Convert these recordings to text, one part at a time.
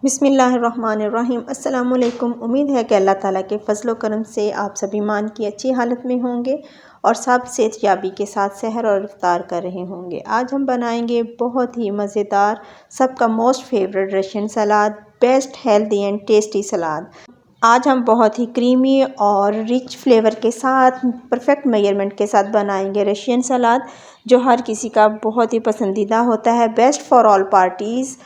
बिस्मिल्लाहिर्रहमानिर्रहीम। अस्सलाम वालेकुम। उम्मीद है कि अल्लाह ताला के फजल करम से आप सभी ईमान की अच्छी हालत में होंगे और सब सेहतयाबी के साथ सहर और इफ्तार कर रहे होंगे। आज हम बनाएंगे बहुत ही मज़ेदार, सबका most favourite Russian salad, best healthy and tasty salad. आज हम बहुत ही क्रीमी और रिच फ्लेवर के साथ परफेक्ट मेजरमेंट के साथ बनाएंगे रशियन सलाद, जो हर किसी का बहुत ही पसंदीदा होता है, बेस्ट फॉर ऑल पार्टीज़।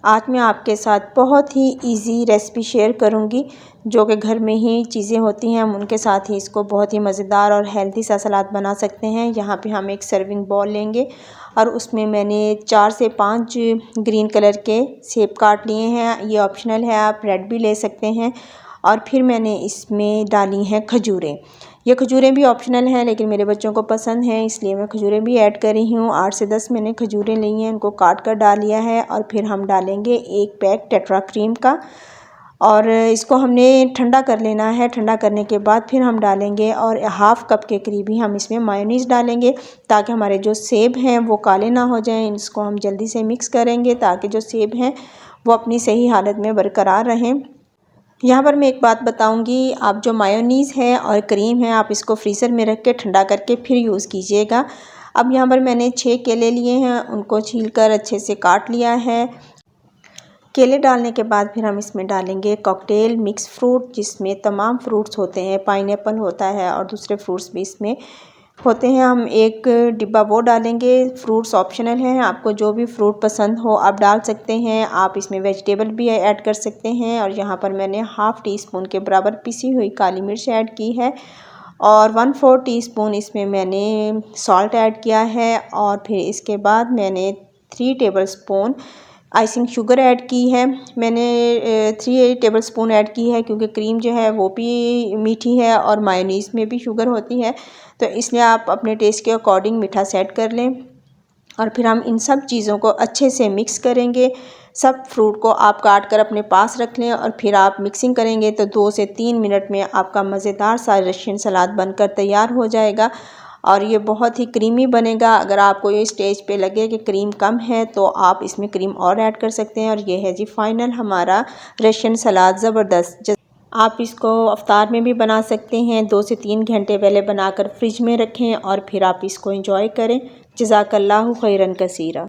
आज मैं आपके साथ बहुत ही इजी रेसिपी शेयर करूंगी, जो कि घर में ही चीज़ें होती हैं हम उनके साथ ही इसको बहुत ही मज़ेदार और हेल्दी सा सलाद बना सकते हैं। यहाँ पे हम एक सर्विंग बॉल लेंगे और उसमें मैंने 4 से 5 ग्रीन कलर के सेब काट लिए हैं। ये ऑप्शनल है, आप रेड भी ले सकते हैं। और फिर मैंने इसमें डाली हैं खजूरें। ये खजूरें भी ऑप्शनल हैं, लेकिन मेरे बच्चों को पसंद हैं, इसलिए मैं खजूरें भी ऐड कर रही हूँ। 8 से 10 मैंने खजूरें ली हैं, उनको काट कर डाल लिया है। और फिर हम डालेंगे 1 पैक टेट्रा क्रीम का, और इसको हमने ठंडा कर लेना है। ठंडा करने के बाद फिर हम डालेंगे, और हाफ़ कप के करीब ही हम इसमें मायोनीज़ डालेंगे, ताकि हमारे जो सेब हैं वो काले ना हो जाएं। इसको हम जल्दी से मिक्स करेंगे ताकि जो सेब हैं वो अपनी सही हालत में बरकरार रहें। यहाँ पर मैं एक बात बताऊंगी, आप जो मायोनीज़ है और क्रीम है, आप इसको फ्रीज़र में रख के ठंडा करके फिर यूज़ कीजिएगा। अब यहाँ पर मैंने 6 केले लिए हैं, उनको छीलकर अच्छे से काट लिया है। केले डालने के बाद फिर हम इसमें डालेंगे कॉकटेल मिक्स फ्रूट, जिसमें तमाम फ्रूट्स होते हैं, पाइनएप्पल होता है और दूसरे फ्रूट्स भी इसमें होते हैं। हम 1 डिब्बा वो डालेंगे। फ्रूट्स ऑप्शनल हैं, आपको जो भी फ्रूट पसंद हो आप डाल सकते हैं। आप इसमें वेजिटेबल भी ऐड कर सकते हैं। और यहाँ पर मैंने हाफ़ टी स्पून के बराबर पिसी हुई काली मिर्च ऐड की है, और 1/4 टीस्पून इसमें मैंने सॉल्ट ऐड किया है। और फिर इसके बाद मैंने 3 टेबलस्पून आइसिंग शुगर ऐड की है। मैंने 3 टेबलस्पून ऐड की है, क्योंकि क्रीम जो है वो भी मीठी है और मायोनीज़ में भी शुगर होती है, तो इसलिए आप अपने टेस्ट के अकॉर्डिंग मीठा सेट कर लें। और फिर हम इन सब चीज़ों को अच्छे से मिक्स करेंगे। सब फ्रूट को आप काट कर अपने पास रख लें, और फिर आप मिक्सिंग करेंगे तो 2 से 3 मिनट में आपका मज़ेदार सा रशियन सलाद बनकर तैयार हो जाएगा, और ये बहुत ही क्रीमी बनेगा। अगर आपको ये स्टेज पे लगे कि क्रीम कम है तो आप इसमें क्रीम और ऐड कर सकते हैं। और ये है जी फाइनल हमारा रशियन सलाद, ज़बरदस्त। आप इसको अफ्तार में भी बना सकते हैं, 2 से 3 घंटे पहले बनाकर फ्रिज में रखें और फिर आप इसको एंजॉय करें। जज़ाकल्लाहु खैरन कसीरा।